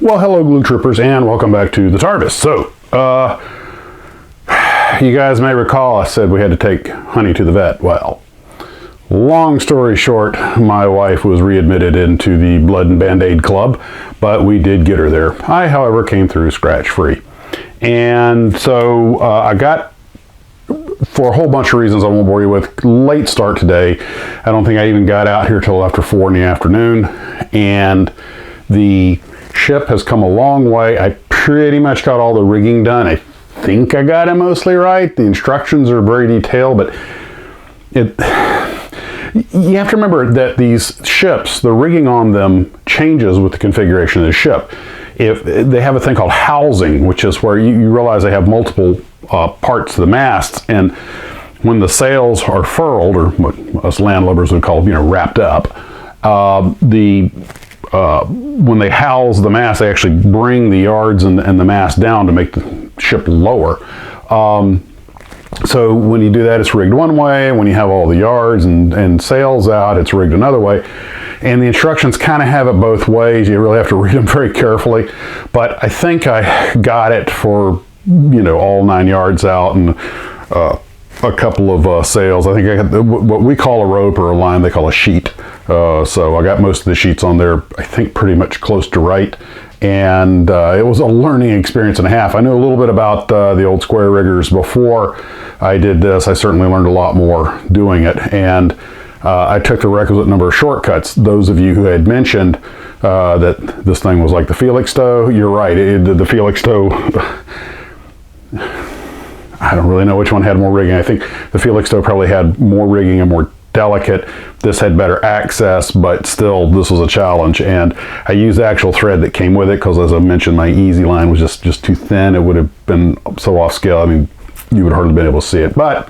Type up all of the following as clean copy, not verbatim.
Well, hello, Glue Troopers, and welcome back to the TARDIS. So, you guys may recall I said we had to take Honey to the vet. Well, long story short, my wife was readmitted into the Blood and Band-Aid Club, but we did get her there. I, however, came through scratch-free. And so I got, for a whole bunch of reasons I won't bore you with, late start today. I don't think I even got out here till after 4 in the afternoon. And the ship has come a long way. I pretty much got all the rigging done. I think I got it mostly right. The instructions are very detailed, but you have to remember that these ships, the rigging on them changes with the configuration of the ship. If they have a thing called housing, which is where you realize they have multiple parts of the masts, and when the sails are furled, or what us landlubbers would call, wrapped up, when they house the mast, they actually bring the yards and the mast down to make the ship lower. So when you do that, it's rigged one way. When you have all the yards and sails out, it's rigged another way. And the instructions kind of have it both ways. You really have to read them very carefully. But I think I got it for, all 9 yards out and a couple of sails. I think I got what we call a rope, or a line they call a sheet. So I got most of the sheets on there, I think pretty much close to right. And it was a learning experience and a half. I knew a little bit about the old square riggers before I did this. I certainly learned a lot more doing it. And I took the requisite number of shortcuts. Those of you who had mentioned that this thing was like the Felixstowe, you're right. The Felixstowe, I don't really know which one had more rigging. I think the Felixstowe probably had more rigging and more delicate. This had better access, but still, this was a challenge. And I used the actual thread that came with it because, as I mentioned, my easy line was just too thin. It would have been so off scale. I mean, you would hardly been able to see it. But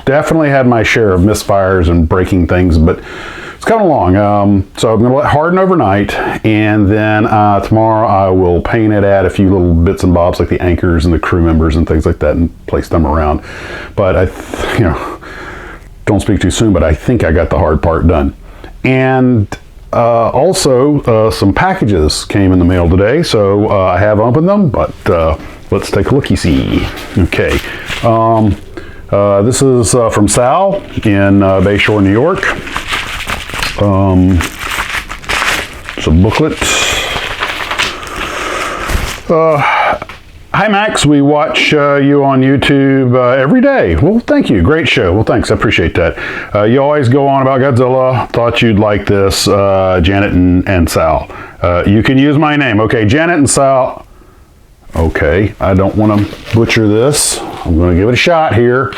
definitely had my share of misfires and breaking things, but it's coming along. So I'm going to let it harden overnight, and then tomorrow I will paint it, add a few little bits and bobs like the anchors and the crew members and things like that, and place them around. But don't speak too soon, but I think I got the hard part done. And also some packages came in the mail today, so I have opened them, but let's take a looky-see. Okay. This is from Sal in Bayshore, New York. It's a booklet. Hi Max, we watch you on YouTube every day. Well, thank you. Great show. Well, thanks. I appreciate that. You always go on about Godzilla. Thought you'd like this, Janet and Sal. You can use my name. Okay, Janet and Sal. Okay, I don't want to butcher this. I'm going to give it a shot here.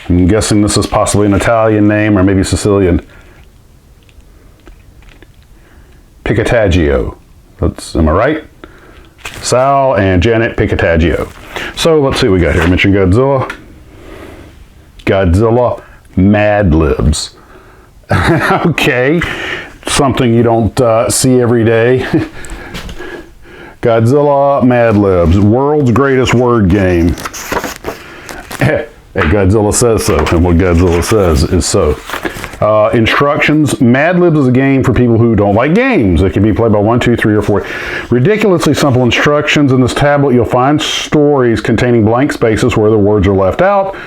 I'm guessing this is possibly an Italian name or maybe Sicilian. Picataggio. Am I right? Sal and Janet Picataggio. So let's see what we got here. I mentioned Godzilla. Godzilla Mad Libs. Okay, something you don't see every day. Godzilla Mad Libs, world's greatest word game. Hey, Godzilla says so, and what Godzilla says is so. Instructions. Mad Libs is a game for people who don't like games. It can be played by 1, 2, 3, or 4. Ridiculously simple instructions. In this tablet, you'll find stories containing blank spaces where the words are left out.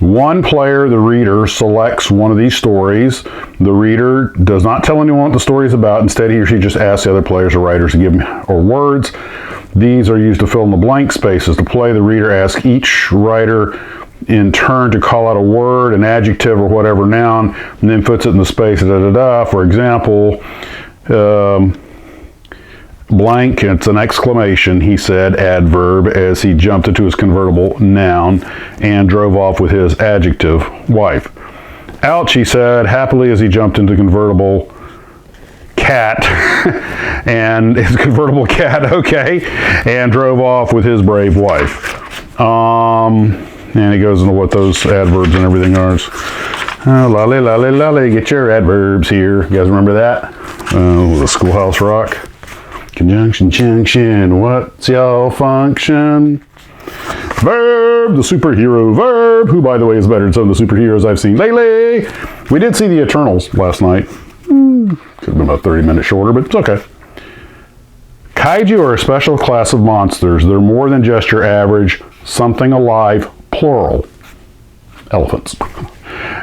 One player, the reader, selects one of these stories. The reader does not tell anyone what the story is about. Instead, he or she just asks the other players or writers to give them or words. These are used to fill in the blank spaces. To play, the reader asks each writer in turn to call out a word, an adjective, or whatever noun, and then puts it in the space. For example, blank, it's an exclamation, he said, adverb, as he jumped into his convertible noun and drove off with his adjective, wife. Ouch, he said, happily as he jumped into convertible cat and his convertible cat, okay, and drove off with his brave wife. And he goes into what those adverbs and everything are. Oh, lolly, lolly, lolly, get your adverbs here. You guys remember that? The Schoolhouse Rock. Conjunction, junction, what's your function? Verb, the superhero verb, who, by the way, is better than some of the superheroes I've seen lately. We did see the Eternals last night. Could have been about 30 minutes shorter, but it's okay. Kaiju are a special class of monsters. They're more than just your average something alive, plural, elephants.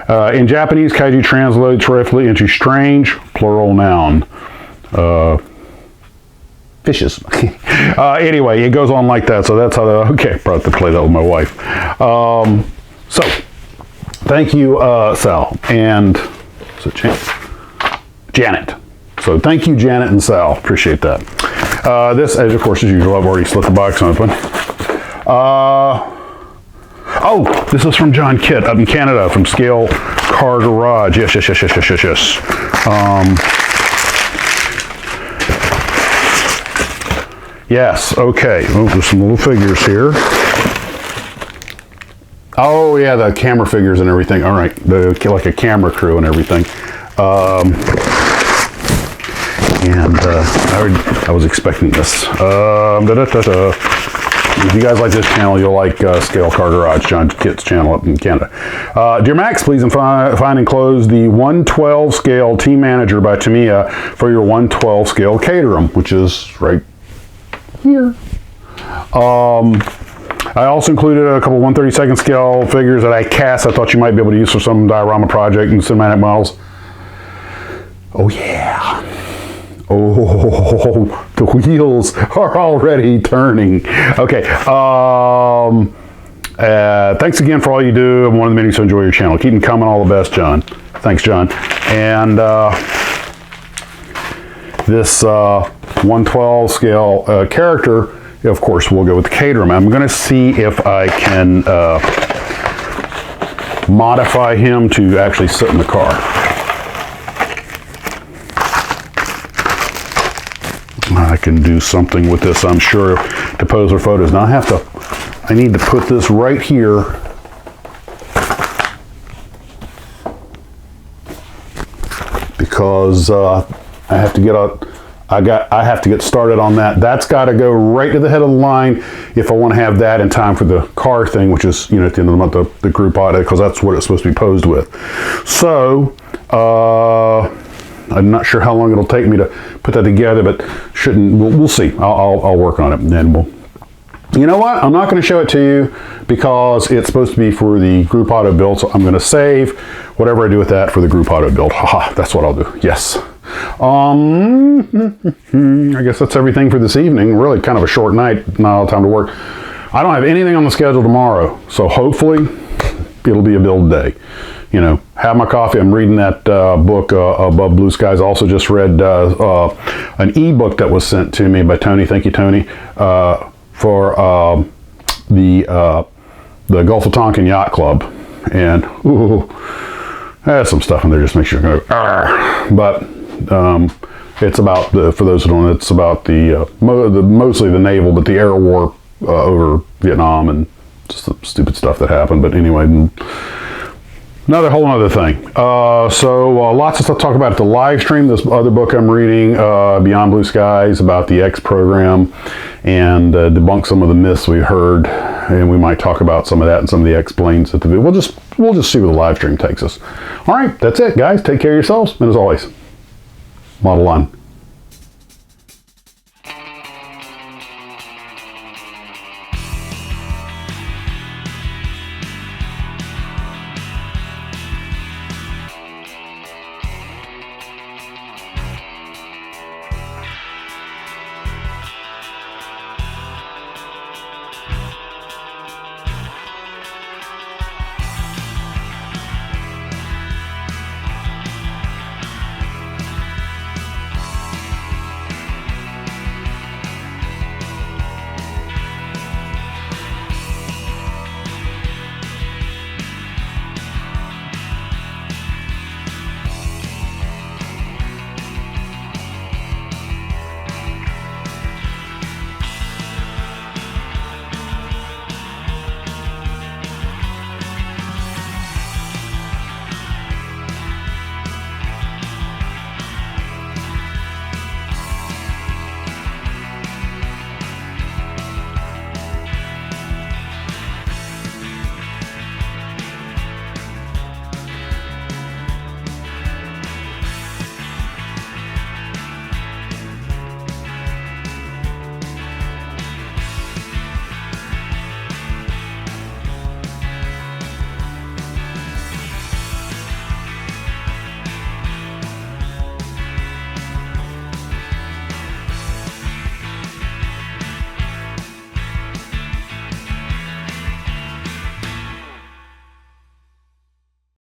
In Japanese, kaiju translates roughly into strange, plural noun. Fishes. Anyway, it goes on like that. So that's how, okay, probably have to play that with my wife. So, thank you, Sal. And, is it Janet. So thank you, Janet and Sal. Appreciate that. This, as of course, as usual, I've already split the box open. Oh, this is from John Kitt up in Canada from Scale Car Garage. Yes. Yes, okay. Oh, there's some little figures here. Oh, yeah, the camera figures and everything. All right, like a camera crew and everything. I was expecting this. If you guys like this channel, you'll like Scale Car Garage, John Kitt's channel up in Canada. Dear Max, please find enclosed the 112 scale Team Manager by Tamiya for your 112 scale Caterham, which is right here. I also included a couple 132nd scale figures that I cast. I thought you might be able to use for some diorama project and cinematic models. Oh yeah. Oh, the wheels are already turning. Okay. Thanks again for all you do. I'm one of the many who enjoy your channel. Keep them coming. All the best, John. Thanks, John. And this 112 scale character, of course, we'll go with the Caterham. I'm going to see if I can modify him to actually sit in the car. I can do something with this, I'm sure, to pose for photos. Now I need to put this right here. Because I have to get started on that. That's got to go right to the head of the line if I want to have that in time for the car thing, which is, at the end of the month, the group audit, because that's what it's supposed to be posed with. So, I'm not sure how long it'll take me to put that together, but we'll see. I'll work on it, and then you know what? I'm not going to show it to you because it's supposed to be for the group auto build, so I'm going to save whatever I do with that for the group auto build. Haha, that's what I'll do. Yes. I guess that's everything for this evening. Really kind of a short night, not all time to work. I don't have anything on the schedule tomorrow, so hopefully it'll be a build day. Have my coffee. I'm reading that book, Above Blue Skies. Also just read an ebook that was sent to me by Tony. Thank you, Tony, for the Gulf of Tonkin Yacht Club. And there's some stuff in there just makes you go, argh. But it's about, for those who don't know, it's about mostly the naval, but the air war over Vietnam and just the stupid stuff that happened. But anyway, another whole other thing. So lots of stuff to talk about at the live stream. This other book I'm reading, Beyond Blue Skies, about the X program, and debunk some of the myths we heard. And we might talk about some of that and some of the explains at the video. We'll just see where the live stream takes us. All right, that's it, guys. Take care of yourselves, and as always, model on.